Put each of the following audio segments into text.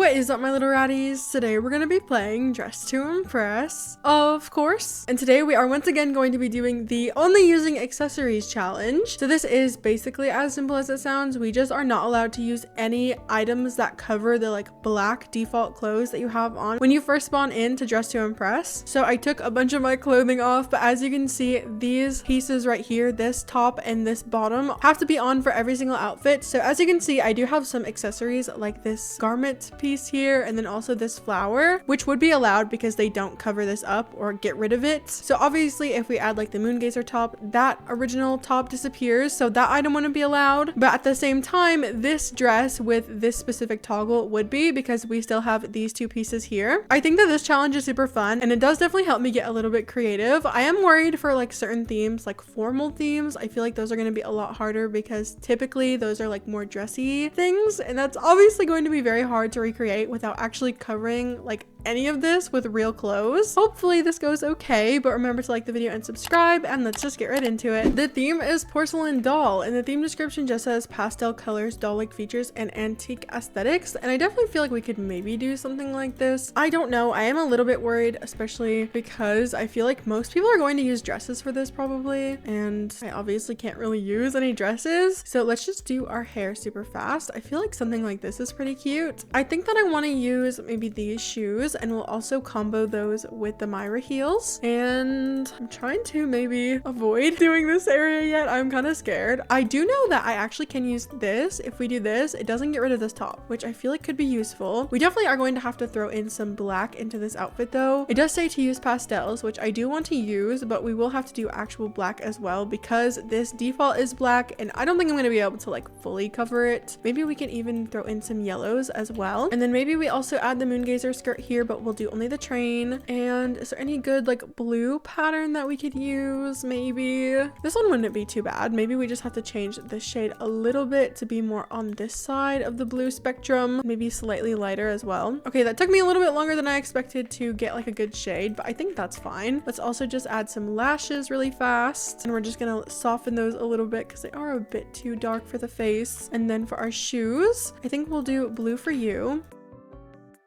What is up, my little ratties? Today we're going to be playing Dress to Impress, of course. And today we are once again going to be doing the only using accessories challenge. So this is basically as simple as it sounds. We just are not allowed to use any items that cover the like black default clothes that you have on when you first spawn in to Dress to Impress. So I took a bunch of my clothing off, but as you can see, these pieces right here, this top and this bottom, have to be on for every single outfit. So as you can see, I do have some accessories like this garment piece here, and then also this flower, which would be allowed because they don't cover this up or get rid of it. So obviously if we add like the moon gazer top, that original top disappears, so that item wouldn't be allowed. But at the same time, this dress with this specific toggle would be, because we still have these two pieces here. I think that this challenge is super fun, and it does definitely help me get a little bit creative. I am worried for like certain themes, like formal themes. I feel like those are going to be a lot harder because typically those are like more dressy things, and that's obviously going to be very hard to recreate without actually covering like any of this with real clothes. Hopefully this goes okay, but remember to like the video and subscribe, and let's just get right into it. The theme is porcelain doll, and the theme description just says pastel colors, doll-like features, and antique aesthetics. And I definitely feel like we could maybe do something like this. I don't know, I am a little bit worried, especially because I feel like most people are going to use dresses for this probably, and I obviously can't really use any dresses. So let's just do our hair super fast. I feel like something like this is pretty cute. I think that I want to use maybe these shoes, and we'll also combo those with the Myra heels. And I'm trying to maybe avoid doing this area yet. I'm kind of scared. I do know that I actually can use this. If we do this, it doesn't get rid of this top, which I feel like could be useful. We definitely are going to have to throw in some black into this outfit though. It does say to use pastels, which I do want to use, but we will have to do actual black as well because this default is black, and I don't think I'm going to be able to like fully cover it. Maybe we can even throw in some yellows as well. And then maybe we also add the moon gazer skirt here, but we'll do only the train. And is there any good like blue pattern that we could use? Maybe this one wouldn't be too bad. Maybe we just have to change the shade a little bit to be more on this side of the blue spectrum, maybe slightly lighter as well. Okay, that took me a little bit longer than I expected to get like a good shade, but I think that's fine. Let's also just add some lashes really fast, and we're just gonna soften those a little bit because they are a bit too dark for the face. And then for our shoes, I think we'll do blue for you,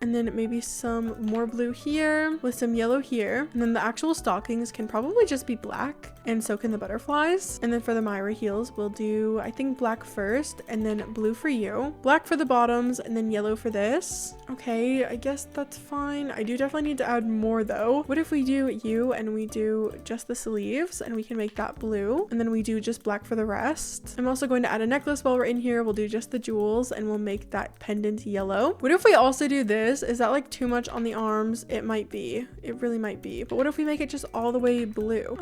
and then maybe some more blue here with some yellow here. And then the actual stockings can probably just be black, and so can the butterflies. And then for the Myra heels, we'll do, I think, black first, and then blue for you, black for the bottoms, and then yellow for this. Okay, I guess that's fine. I do definitely need to add more though. What if we do you and we do just the sleeves, and we can make that blue, and then we do just black for the rest. I'm also going to add a necklace while we're in here. We'll do just the jewels, and we'll make that pendant yellow. What if we also do this? Is that like too much on the arms? It might be. It really might be. But what if we make it just all the way blue?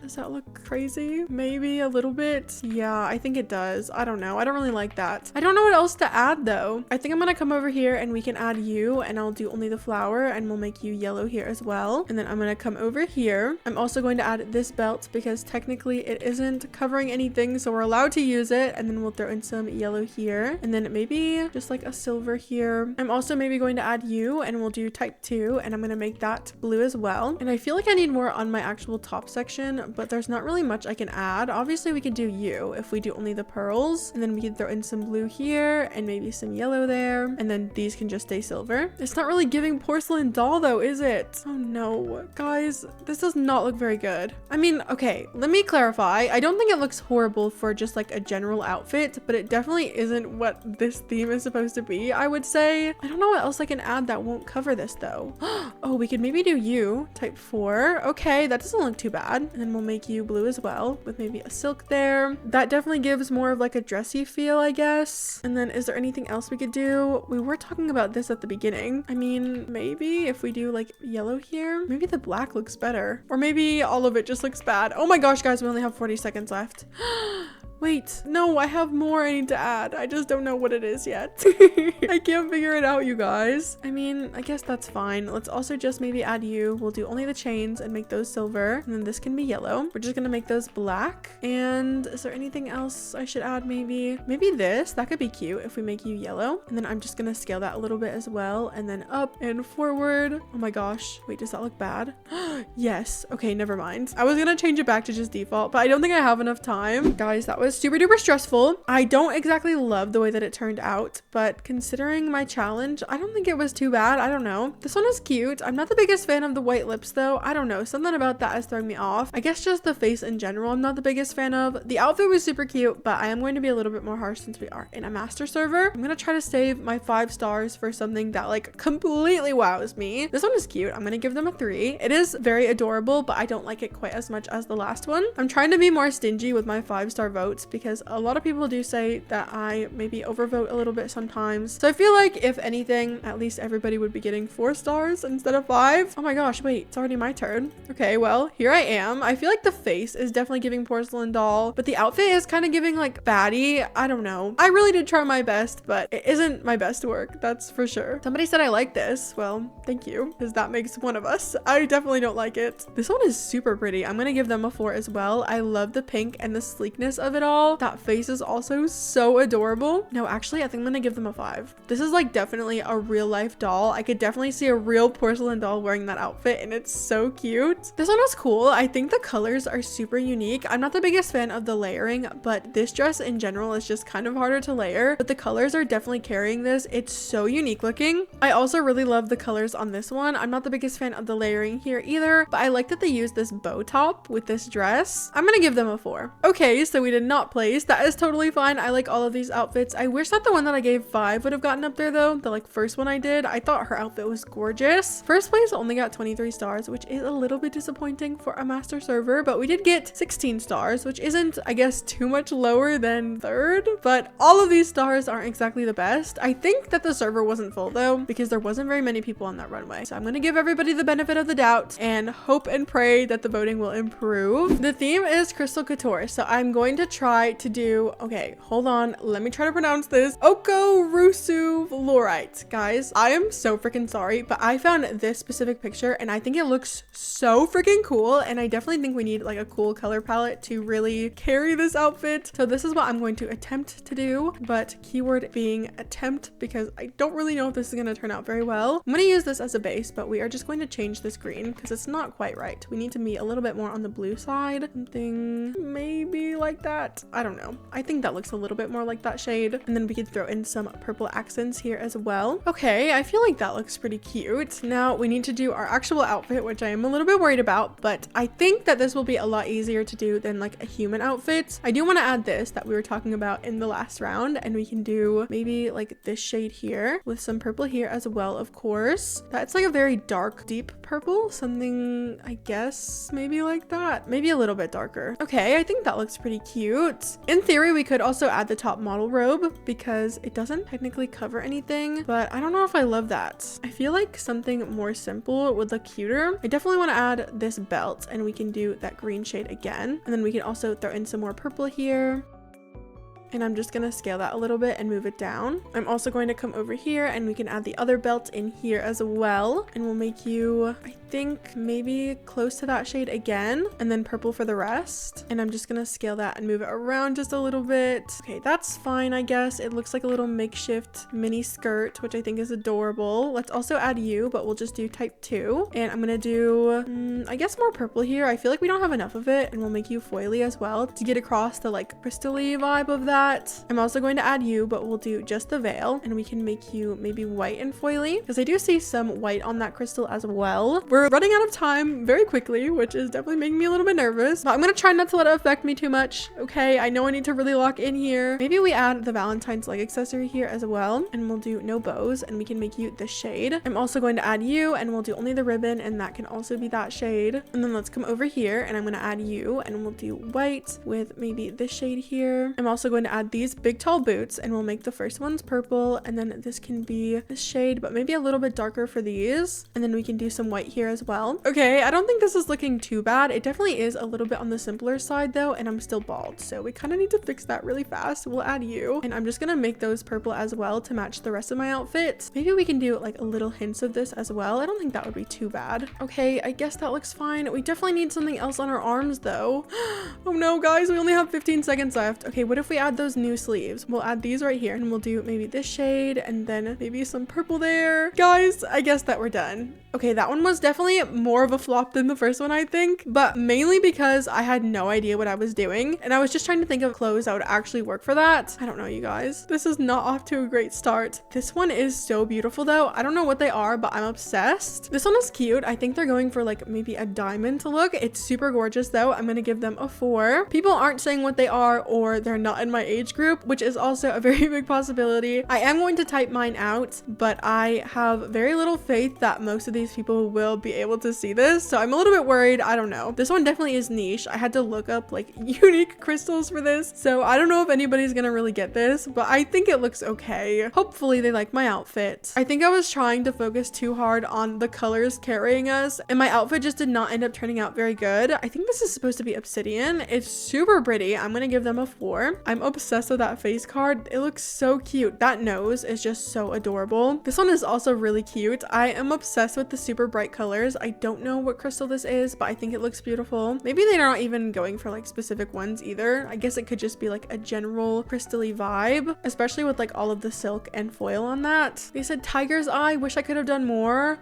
Does that look crazy? Maybe a little bit. Yeah, I think it does. I don't know. I don't really like that. I don't know what else to add though. I think I'm gonna come over here and we can add you, and I'll do only the flower, and we'll make you yellow here as well. And then I'm gonna come over here. I'm also going to add this belt because technically it isn't covering anything, so we're allowed to use it. And then we'll throw in some yellow here, and then maybe just like a silver here. I'm also maybe going to add you, and we'll do type 2, and I'm going to make that blue as well. And I feel like I need more on my actual top section, but there's not really much I can add. Obviously we could do you if we do only the pearls, and then we can throw in some blue here and maybe some yellow there, and then these can just stay silver. It's not really giving porcelain doll though, is it? Oh no, guys, this does not look very good. I mean, okay, let me clarify. I don't think it looks horrible for just like a general outfit, but it definitely isn't what this theme is supposed to be, I would say. I don't know what else I can add that won't cover this though. Oh, we could maybe do you type 4. Okay, that doesn't look too bad. And then we'll make you blue as well with maybe a silk there. That definitely gives more of like a dressy feel, I guess. And then is there anything else we could do? We were talking about this at the beginning. I mean, maybe if we do like yellow here, maybe the black looks better, or maybe all of it just looks bad. Oh my gosh, guys, we only have 40 seconds left. Wait, no, I have more I need to add. I just don't know what it is yet. I can't figure it out, you guys. I mean, I guess that's fine. Let's also just maybe add you. We'll do only the chains and make those silver. And then this can be yellow. We're just gonna make those black. And is there anything else I should add maybe? Maybe this. That could be cute if we make you yellow. And then I'm just gonna scale that a little bit as well. And then up and forward. Oh my gosh. Wait, does that look bad? Yes. Okay, never mind. I was gonna change it back to just default, but I don't think I have enough time. Guys, that was was super duper stressful. I don't exactly love the way that it turned out, but considering my challenge, I don't think it was too bad. I don't know. This one is cute. I'm not the biggest fan of the white lips though. I don't know. Something about that is throwing me off. I guess just the face in general I'm not the biggest fan of. The outfit was super cute, but I am going to be a little bit more harsh since we are in a master server. I'm gonna try to save my 5 stars for something that like completely wows me. This one is cute. I'm gonna give them a 3. It is very adorable, but I don't like it quite as much as the last one. I'm trying to be more stingy with my 5-star votes because a lot of people do say that I maybe overvote a little bit sometimes. So I feel like if anything, at least everybody would be getting 4 stars instead of 5. Oh my gosh, wait, it's already my turn. Okay, well, here I am. I feel like the face is definitely giving porcelain doll, but the outfit is kind of giving like baddie. I don't know. I really did try my best, but it isn't my best work, that's for sure. Somebody said I like this. Well, thank you, because that makes one of us. I definitely don't like it. This one is super pretty. I'm gonna give them a 4 as well. I love the pink and the sleekness of it all. That face is also so adorable. No, actually, I think I'm gonna give them a 5. This is like definitely a real life doll. I could definitely see a real porcelain doll wearing that outfit, and it's so cute. This one was cool. I think the colors are super unique. I'm not the biggest fan of the layering, but this dress in general is just kind of harder to layer, but the colors are definitely carrying this. It's so unique looking. I also really love the colors on this one. I'm not the biggest fan of the layering here either, but I like that they used this bow top with this dress. I'm gonna give them a 4. Okay, so we did not place. That is totally fine. I like all of these outfits. I wish that the one that I gave 5 would have gotten up there though. The like first one I did. I thought her outfit was gorgeous. First place only got 23 stars, which is a little bit disappointing for a master server, but we did get 16 stars, which isn't, I guess, too much lower than third, but all of these stars aren't exactly the best. I think that the server wasn't full though, because there wasn't very many people on that runway. So I'm gonna give everybody the benefit of the doubt and hope and pray that the voting will improve. The theme is Crystal Couture, so I'm going to try to do, okay, hold on, let me try to pronounce this. Rusu Fluorite. Guys, I am so freaking sorry, but I found this specific picture and I think it looks so freaking cool, and I definitely think we need like a cool color palette to really carry this outfit. So this is what I'm going to attempt to do, but keyword being attempt because I don't really know if this is going to turn out very well. I'm going to use this as a base, but we are just going to change this green because it's not quite right. We need to be a little bit more on the blue side. Something maybe like that. I don't know. I think that looks a little bit more like that shade. And then we could throw in some purple accents here as well. Okay, I feel like that looks pretty cute. Now we need to do our actual outfit, which I am a little bit worried about, but I think that this will be a lot easier to do than like a human outfit. I do want to add this that we were talking about in the last round, and we can do maybe like this shade here with some purple here as well, of course. That's like a very dark, deep purple, something I guess maybe like that, maybe a little bit darker. Okay, I think that looks pretty cute. In theory, we could also add the top model robe because it doesn't technically cover anything, but I don't know if I love that. I feel like something more simple would look cuter. I definitely want to add this belt, and we can do that green shade again, and then we can also throw in some more purple here. And I'm just gonna scale that a little bit and move it down. I'm also going to come over here and we can add the other belt in here as well. And we'll make you, I think, maybe close to that shade again, and then purple for the rest. And I'm just gonna scale that and move it around just a little bit. Okay, that's fine, I guess. It looks like a little makeshift mini skirt, which I think is adorable. Let's also add you, but we'll just do type 2. And I'm gonna do, I guess, more purple here. I feel like we don't have enough of it, and we'll make you foily as well to get across the like crystal-y vibe of that. I'm also going to add you, but we'll do just the veil, and we can make you maybe white and foily because I do see some white on that crystal as well. We're running out of time very quickly, which is definitely making me a little bit nervous, but I'm gonna try not to let it affect me too much. Okay, I know I need to really lock in here. Maybe we add the Valentine's leg accessory here as well, and we'll do no bows, and we can make you this shade. I'm also going to add you, and we'll do only the ribbon, and that can also be that shade. And then let's come over here, and I'm gonna add you, and we'll do white with maybe this shade here. I'm also going to add these big tall boots, and we'll make the first ones purple, and then this can be this shade, but maybe a little bit darker for these. And then we can do some white here as well. Okay, I don't think this is looking too bad. It definitely is a little bit on the simpler side though, and I'm still bald, so we kind of need to fix that really fast. We'll add you, and I'm just gonna make those purple as well to match the rest of my outfit. Maybe we can do like a little hints of this as well. I don't think that would be too bad. Okay, I guess that looks fine. We definitely need something else on our arms though. Oh no, guys, we only have 15 seconds left. Okay, what if we add those new sleeves? We'll add these right here, and we'll do maybe this shade, and then maybe some purple there. Guys, I guess that we're done. Okay, that one was definitely definitely more of a flop than the first one, I think, but mainly because I had no idea what I was doing and I was just trying to think of clothes that would actually work for that. I don't know, you guys. This is not off to a great start. This one is so beautiful though. I don't know what they are, but I'm obsessed. This one is cute. I think they're going for like maybe a diamond look. It's super gorgeous though. I'm gonna give them a 4. People aren't saying what they are or they're not in my age group, which is also a very big possibility. I am going to type mine out, but I have very little faith that most of these people will be able to see this, so I'm a little bit worried. I don't know. This one definitely is niche. I had to look up like unique crystals for this, so I don't know if anybody's gonna really get this, but I think it looks okay. Hopefully they like my outfit. I think I was trying to focus too hard on the colors carrying us, and my outfit just did not end up turning out very good. I think this is supposed to be obsidian. It's super pretty. I'm gonna give them a 4. I'm obsessed with that face card. It looks so cute. That nose is just so adorable. This one is also really cute. I am obsessed with the super bright colors. I don't know what crystal this is, but I think it looks beautiful. Maybe they're not even going for like specific ones either. I guess it could just be like a general crystally vibe, especially with like all of the silk and foil on that. They said tiger's eye. Wish I could have done more.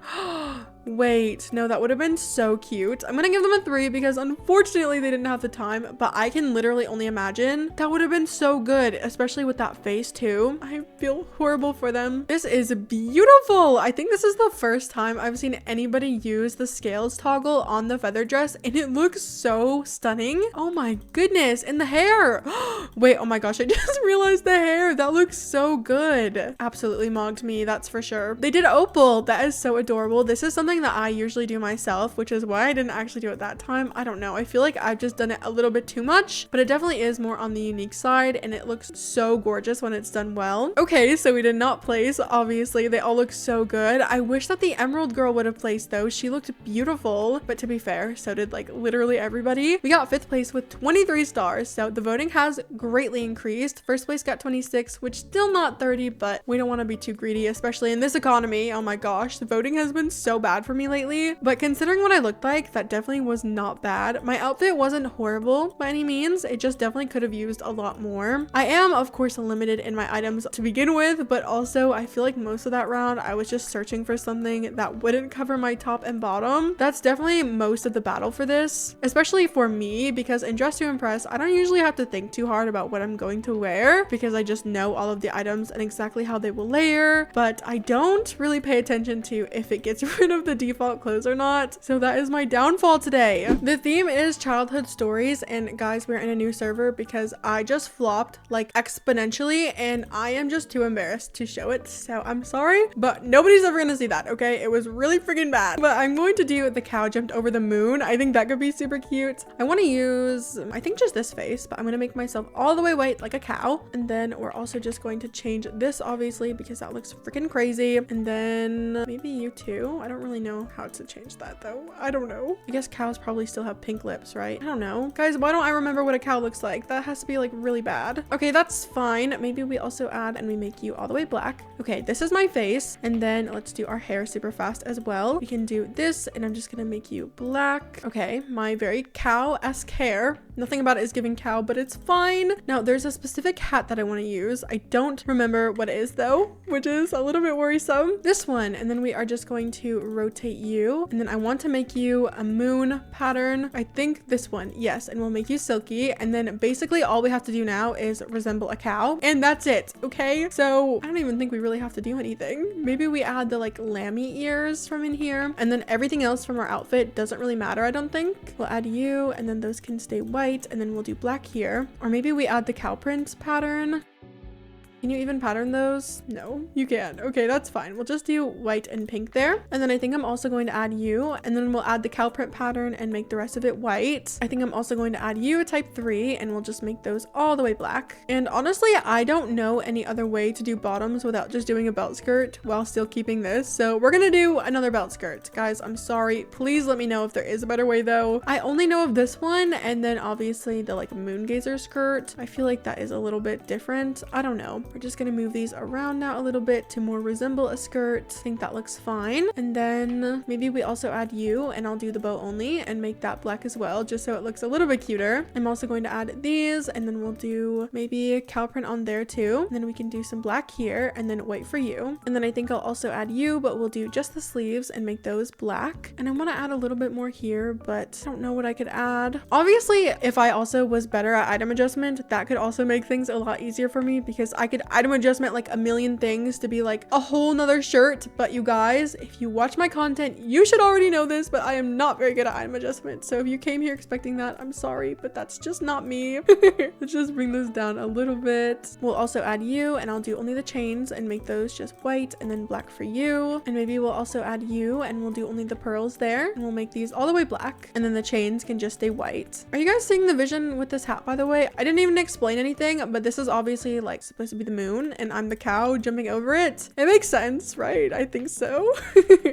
Wait, no, that would have been so cute. I'm gonna give them a 3 because unfortunately they didn't have the time, but I can literally only imagine that would have been so good, especially with that face too. I feel horrible for them. This is beautiful. I think this is the first time I've seen anybody use the scales toggle on the feather dress and it looks so stunning. Oh my goodness, and the hair. Wait, oh my gosh, I just realized the hair. That looks so good. Absolutely mogged me, that's for sure. They did opal. That is so adorable. This is something that I usually do myself, which is why I didn't actually do it that time. I don't know. I feel like I've just done it a little bit too much, but it definitely is more on the unique side and it looks so gorgeous when it's done well. Okay, so we did not place. Obviously, they all look so good. I wish that the emerald girl would have placed though. She looked beautiful, but to be fair, so did like literally everybody. We got 5th place with 23 stars, so the voting has greatly increased. First place got 26, which still not 30, but we don't want to be too greedy, especially in this economy. Oh my gosh, the voting has been so bad for me lately, but considering what I looked like, that definitely was not bad. My outfit wasn't horrible by any means. It just definitely could have used a lot more. I am of course limited in my items to begin with, but also I feel like most of that round I was just searching for something that wouldn't cover my top and bottom. That's definitely most of the battle for this, especially for me, because in Dress to Impress I don't usually have to think too hard about what I'm going to wear because I just know all of the items and exactly how they will layer, but I don't really pay attention to if it gets rid of the default clothes or not. So that is my downfall today. The theme is childhood stories, and guys, we're in a new server because I just flopped like exponentially and I am just too embarrassed to show it, so I'm sorry, but nobody's ever gonna see that. Okay, it was really freaking bad, but I'm going to do the cow jumped over the moon. I think that could be super cute. I want to use I think just this face, but I'm gonna make myself all the way white like a cow, and then we're also just going to change this obviously because that looks freaking crazy, and then maybe you too. I don't really know how to change that though. I don't know. I guess cows probably still have pink lips, right? I don't know. Guys, why don't I remember what a cow looks like? That has to be like really bad. Okay, that's fine. Maybe we also add and we make you all the way black. Okay, this is my face, and then let's do our hair super fast as well. We can do this, and I'm just gonna make you black. Okay, my very cow-esque hair. Nothing about it is giving cow, but it's fine. Now there's a specific hat that I want to use. I don't remember what it is though, which is a little bit worrisome. This one, and then we are just going to rotate you, and then I want to make you a moon pattern. I think this one, yes, and we'll make you silky, and then basically all we have to do now is resemble a cow, and that's it. Okay, so I don't even think we really have to do anything. Maybe we add the like lammy ears from in here, and then everything else from our outfit doesn't really matter, I don't think. We'll add you, and then those can stay white, and then we'll do black here, or maybe we add the cow print pattern. Can you even pattern those? No, you can't. Okay, that's fine. We'll just do white and pink there. And then I think I'm also going to add you, and then we'll add the cow print pattern and make the rest of it white. I think I'm also going to add you a type 3, and we'll just make those all the way black. And honestly, I don't know any other way to do bottoms without just doing a belt skirt while still keeping this. So we're gonna do another belt skirt. Guys, I'm sorry. Please let me know if there is a better way though. I only know of this one, and then obviously the like moon gazer skirt. I feel like that is a little bit different. I don't know. We're just gonna move these around now a little bit to more resemble a skirt. I think that looks fine. And then maybe we also add you, and I'll do the bow only and make that black as well, just so it looks a little bit cuter. I'm also going to add these, and then we'll do maybe a cow print on there too. And then we can do some black here and then white for you. And then I think I'll also add you, but we'll do just the sleeves and make those black. And I want to add a little bit more here, but I don't know what I could add. Obviously, if I also was better at item adjustment, that could also make things a lot easier for me, because I could item adjustment like a million things to be like a whole nother shirt. But you guys, if you watch my content, you should already know this, but I am not very good at item adjustment. So if you came here expecting that, I'm sorry, but that's just not me. Let's just bring this down a little bit. We'll also add you, and I'll do only the chains and make those just white and then black for you. And maybe we'll also add you, and we'll do only the pearls there, and we'll make these all the way black, and then the chains can just stay white. Are you guys seeing the vision with this hat, by the way? I didn't even explain anything, but this is obviously like supposed to be the moon, and I'm the cow jumping over it. It makes sense, right? I think so.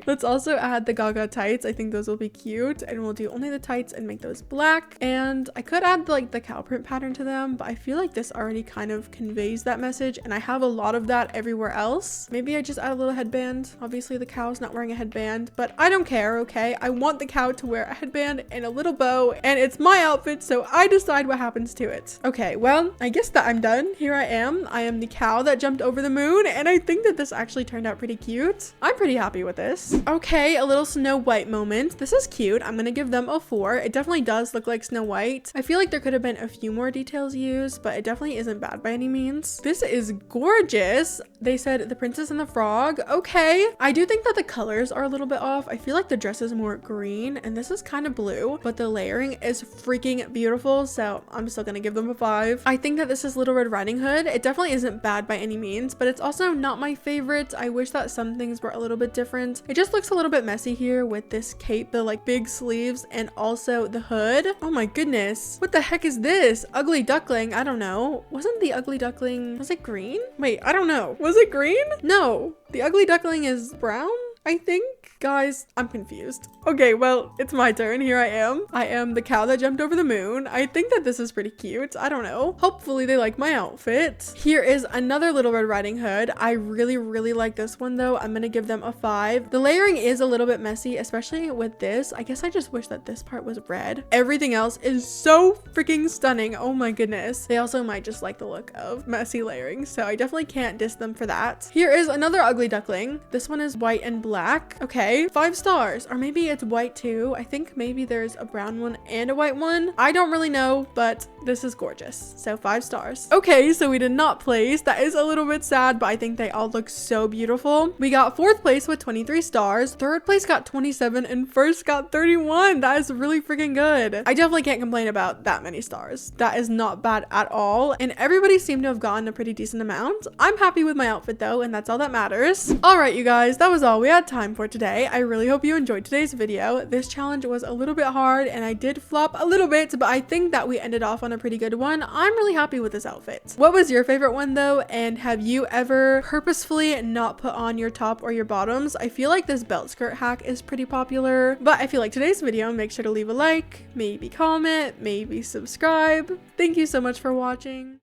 Let's also add the Gaga tights. I think those will be cute, and we'll do only the tights and make those black. And I could add like the cow print pattern to them, but I feel like this already kind of conveys that message, and I have a lot of that everywhere else. Maybe I just add a little headband. Obviously the cow's not wearing a headband, but I don't care, okay? I want the cow to wear a headband and a little bow, and it's my outfit, so I decide what happens to it. Okay, well, I guess that I'm done. Here I am. I am the cow that jumped over the moon, and I think that this actually turned out pretty cute. I'm pretty happy with this. Okay, a little Snow White moment. This is cute. I'm gonna give them a 4. It definitely does look like Snow White. I feel like there could have been a few more details used, but it definitely isn't bad by any means. This is gorgeous. They said the princess and the frog. Okay, I do think that the colors are a little bit off. I feel like the dress is more green and this is kind of blue, but the layering is freaking beautiful, so I'm still gonna give them a 5. I think that this is Little Red Riding Hood. It definitely isn't bad by any means, but it's also not my favorite. I wish that some things were a little bit different. It just looks a little bit messy here with this cape, the like big sleeves, and also the hood. Oh my goodness, what the heck is this? Ugly Duckling? I don't know. Wasn't the Ugly Duckling, was it green? Wait, I don't know. Was it green? No, the Ugly Duckling is brown, I think. Guys, I'm confused. Okay, well, it's my turn. Here I am. I am the cow that jumped over the moon. I think that this is pretty cute. I don't know. Hopefully they like my outfit. Here is another Little Red Riding Hood. I really like this one though. I'm gonna give them a 5. The layering is a little bit messy, especially with this. I guess I just wish that this part was red. Everything else is so freaking stunning. Oh my goodness. They also might just like the look of messy layering, so I definitely can't diss them for that. Here is another Ugly Duckling. This one is white and black. Okay. 5 stars, or maybe it's white too. I think maybe there's a brown one and a white one. I don't really know, but this is gorgeous, so 5 stars. Okay, so we did not place. That is a little bit sad, but I think they all look so beautiful. We got 4th place with 23 stars, 3rd place got 27, and 1st got 31. That is really freaking good. I definitely can't complain about that many stars. That is not bad at all, and everybody seemed to have gotten a pretty decent amount. I'm happy with my outfit though, and that's all that matters. All right, you guys, that was all we had time for today. I really hope you enjoyed today's video. This challenge was a little bit hard and I did flop a little bit, but I think that we ended off on a pretty good one. I'm really happy with this outfit. What was your favorite one though? And have you ever purposefully not put on your top or your bottoms? I feel like this belt skirt hack is pretty popular, but if you like today's video, make sure to leave a like, maybe comment, maybe subscribe. Thank you so much for watching.